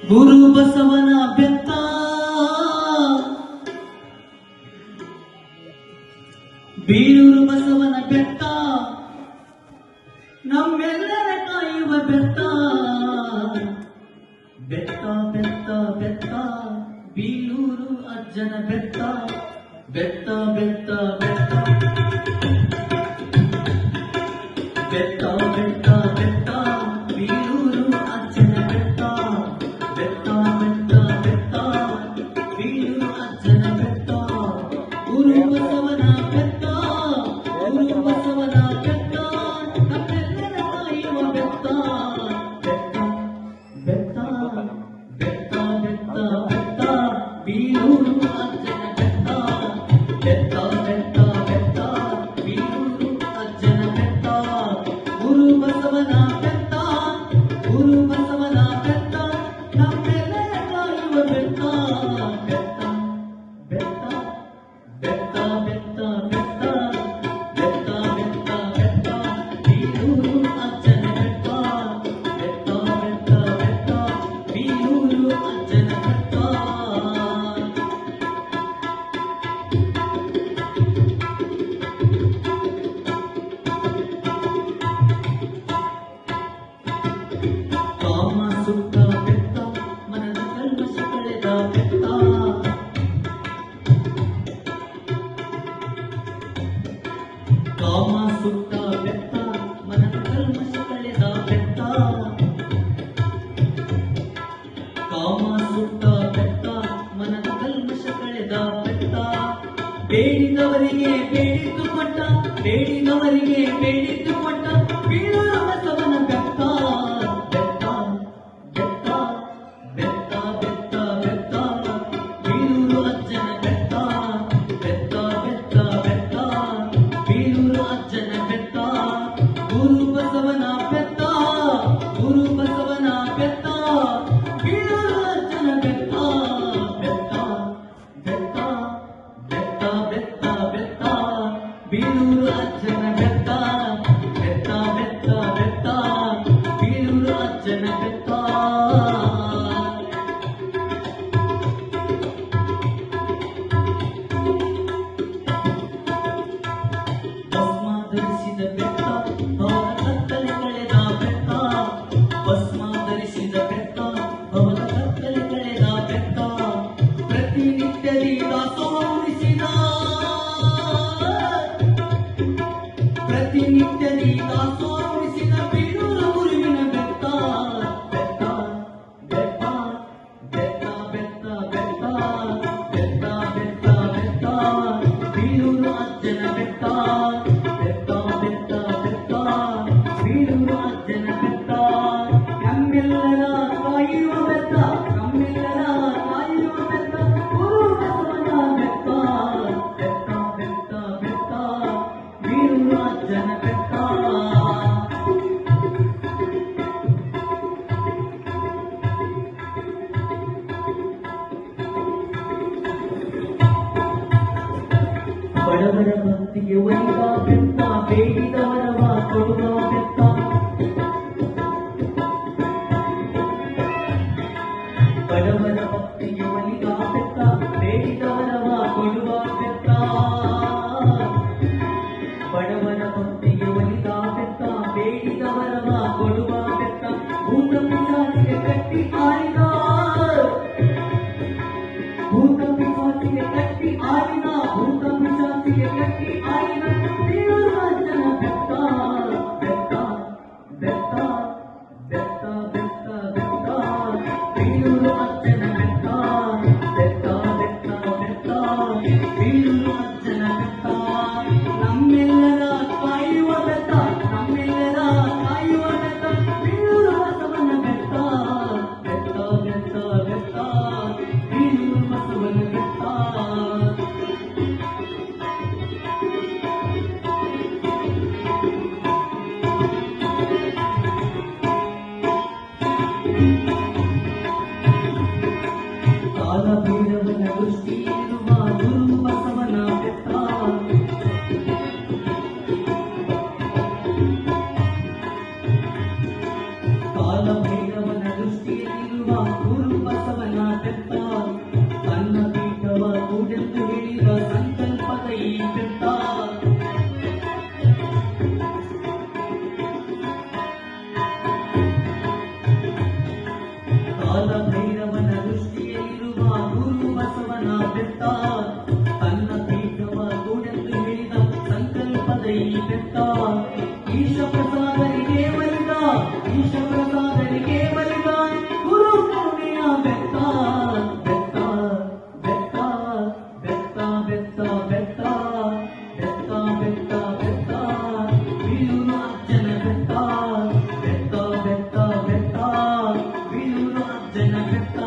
ಗುರು ಬಸವನ ಬೆತ್ತ ಬೀರೂರು ಬಸವನ ಬೆತ್ತ ನಮ್ಮೆಲ್ಲರ ಕಾಯುವ ಬೆತ್ತ ಬೆತ್ತ ಬೆತ್ತ ಬೆತ್ತ ಬೀರೂರು ಅಜ್ಜನ ಬೆತ್ತ ಬೆತ್ತ ಬೆತ್ತ ಬೆತ್ತ ಬೆತ್ತ ಬೆತ್ತ ಬೆತ್ತ ಬೀರೂರು ಅಜ್ಜನ ಬೆತ್ತ ಬೆತ್ತ ಬೆತ್ತ ಬೆತ್ತ ಬೀರೂರು ಅಜ್ಜನ ಬೆತ್ತ ಗುರು ಬಸವನ ಬೆತ್ತ ಗುರು ಬಸವನ ಬೆತ್ತ ನಮ್ಮೆಲ್ಲರ ಕಾಯುವ ಬೆತ್ತ ಬೆತ್ತ ಬೆತ್ತ ಬೆತ್ತ ಬೆತ್ತ ಬೀರೂರು ಅಜ್ಜನ ಬೆತ್ತ ಬೆತ್ತ ಬೆತ್ತ ಬೆತ್ತ ಬೀರೂರು ಅಜ್ಜನ ಬೆತ್ತ ಗುರು ಬಸವನ ಬೆತ್ತ ಗುರು ಬಸವನ ಬೆತ್ತ ನಮ್ಮೆಲ್ಲರ ಕಾಯುವ ಬೆತ್ತ ಬೆತ್ತ ಬೆತ್ತ ಬೆತ್ತ ಬೆತ್ತ ಬೆತ್ತ ಬೆತ್ತ ಬೆತ್ತ ಬೆತ್ತ ಬೀರೂರು ಅಜ್ಜನ ಬೆತ್ತ ಬೆತ್ತ ಬೆತ್ತ ಬೆತ್ತ ಬೀರೂರು ಅಜ್ಜನ ಬೆತ್ತ ಕಾಮ ಸುತ್ತ ಬೆತ್ತ ಮನದ ಕಲ್ಮಶ ಕಳೆದ ಬೆತ್ತ ಕಾಮ ಸುತ್ತ ಬೆತ್ತ ಮನದ ಕಲ್ಮಶ ಕಳೆದ ಬೆತ್ತ ಕಾಮ ಸುತ್ತ ಬೆತ್ತ ಮನದ ಕಲ್ಮಶ ಕಳೆದ ಬೆತ್ತ ಬೇಡಿದವರಿಗೆ ಬೇಡಿದ್ದು ಕೊಟ್ಟ ಬೇಡಿದವರಿಗೆ ಬೇಡಿದ್ದು ಕೊಟ್ಟ ಬೀರೂರು ಬಸವನ ಬೆತ್ತ ಬೆತ್ತ ಬೆತ್ತ ಬೆತ್ತ ಬೆತ್ತ ಬೀರೂರು ಅಜ್ಜನ ಬೆತ್ತ ಬೆತ್ತ ಬೆತ್ತ ಬೆತ್ತ ಬೀರೂರು ಅಜ್ಜನ ಬೆತ್ತ ಗುರು ಬಸವನ ಬೆತ್ತ ಗುರು ಬಸವನ ಬೆತ್ತ ಬೀರೂರು ಅಜ್ಜನ ಬೆತ್ತ ಬೆತ್ತ ಬೆತ್ತ ಬೆತ್ತ ಬೆತ್ತ ಬೆತ್ತ ಬೀರೂರು ಅಜ್ಜನ ಬೆತ್ತ ಬೆತ್ತ ಬೆತ್ತ ಬೆತ್ತ ಬೀರೂರು ಅಜ್ಜನ ಬೆತ್ತ ಭಸ್ಮ ಧರಿಸಿದ ಬೆತ್ತ ಭವನ ಕತ್ತಲೆ ಕಳೆದ ಬೆತ್ತ ಭಸ್ಮ ಧರಿಸಿದ ಬೆತ್ತ ಭವನ ಕತ್ತಲೆ ಕಳೆದ ಬೆತ್ತ ಪ್ರತಿನಿತ್ಯದಿ ದಾಸೋಹ ಉಳಿಸಿದ ಪ್ರತಿನಿತ್ಯದಿ ದಾಸೋಹ ಉಳಿಸಿದ ಬೀರೂರು ಗುರುವಿನ ಬೆತ್ತ ಬೆತ್ತ ಬೆತ್ತ ಬೆತ್ತ ಬೆತ್ತ ಬೆತ್ತ ಬೆತ್ತ ಬೆತ್ತ ಬೆತ್ತ ಬೀರೂರು ಅಜ್ಜನ ಬೆತ್ತ ಬೆತ್ತ ಬೆತ್ತ ಬೆತ್ತ ಬೀರೂರು ಅಜ್ಜನ ಬೆತ್ತ ನಮ್ಮೆಲ್ಲರ ಕಾಯುವ ಬೆತ್ತ ನಮ್ಮೆಲ್ಲರ ಕಾಯುವ ಬೆತ್ತ ಗುರು ಬಸವನ ಬೆತ್ತ ಬೆತ್ತ ಬೆತ್ತ ಬೆತ್ತ ಬೀರೂರು ಅಜ್ಜನ ಬೆತ್ತ ಬಡವರ ಭಕ್ತಿಗೆ ಒಲಿದ ಬೆತ್ತ ಬೇಡಿದವರವ ಕೊಡುವ ಬೆತ್ತ ಬಡವರ ಭಕ್ತಿಗೆ ಒಲಿದ ಬೆತ್ತ ಬೇಡಿದವರವ ಕೊಡುವ ಬೆತ್ತ ಬಡವರ ಭಕ್ತಿಗೆ ಒಲಿದ ಬೆತ್ತ ಬೇಡಿದವರವ ಕೊಡುವ ಬೆತ್ತ ಭೂತ ಪಿಶಾಚಿಗೆ ಕಟ್ಟಿ ಆಡಿದ ಭೂತ ಪಿಶಾಚಿಗೆ ಕಟ್ಟಿ ಆಡಿದ ಭೂತ ಪಿಶಾಚಿಗೆ ಕಟ್ಟಿ ಆಡಿದ ಬೀರೂರು ಅಜ್ಜನ ಬೆತ್ತ ಬೆತ್ತ ಬೆತ್ತ ಬೆತ್ತ ಬೆತ್ತ ಬೆತ್ತ ಬೀರೂರು ಅಜ್ಜನ ಬೆತ್ತ ಬೆತ್ತ ಬೆತ್ತ ಬೆತ್ತ ಬೀರೂರು ಅಜ್ಜನ ಬೆತ್ತ ನಮ್ಮೆಲ್ಲರ ಕಾಯುವ ಬೆತ್ತ ನಮ್ಮೆಲ್ಲರ ಕಾಯುವ ಬೆತ್ತ ಬೀರೂರು ಬಸವನ ಬೆತ್ತ ಬೆತ್ತ ಬೆತ್ತ ಬೆತ್ತ ಬೀರೂರು ಬಸವನ ಬೆತ್ತ ಕಾಲ ಭೈರವನ ದೃಷ್ಟಿ ಇರುವ ಗುರು ಬಸವನ ಬೆತ್ತ ಕಾಲ ಭೈರವನ ದೃಷ್ಟಿಯಲ್ಲಿರುವ ಗುರು ಗುರು ಬಸವನ ಬೆತ್ತ ತನ್ನ ಪೀಠವ ಕೂಡೆಂದು ಹೇಳಿದ ಸಂಕಲ್ಪದ ಈ ಬೆತ್ತ ಕಾಲ ಭೈರವನ ದೃಷ್ಟಿಯಲ್ಲಿರುವ ಗುರು ಬಸವನ ಬೆತ್ತ ತನ್ನ ಪೀಠವ ಕೂಡೆಂದು ಹೇಳಿದ ಸಂಕಲ್ಪದ ಈ ಬೆತ್ತ ಈಶ ಪ್ರಸಾದರಿಗೆ ಒಲಿದ ಈಶ ಪ್ರಸಾದರಿಗೆ ಒಲಿದ ಗುರು ಕರುಣೆಯ ಬೆತ್ತ ಬೆತ್ತ ಬೆತ್ತ ಬೆತ್ತ ಬೆತ್ತ ಬೆತ್ತ ಬೆತ್ತ ಬೆತ್ತ ಬೆತ್ತ ಬೀಳೂರು ಅಜ್ಜನ ಬೆತ್ತ ಬೆತ್ತ ಬೆತ್ತ ಬೆತ್ತ ಬೀಳೂರು ಅಜ್ಜನ ಬೆತ್ತ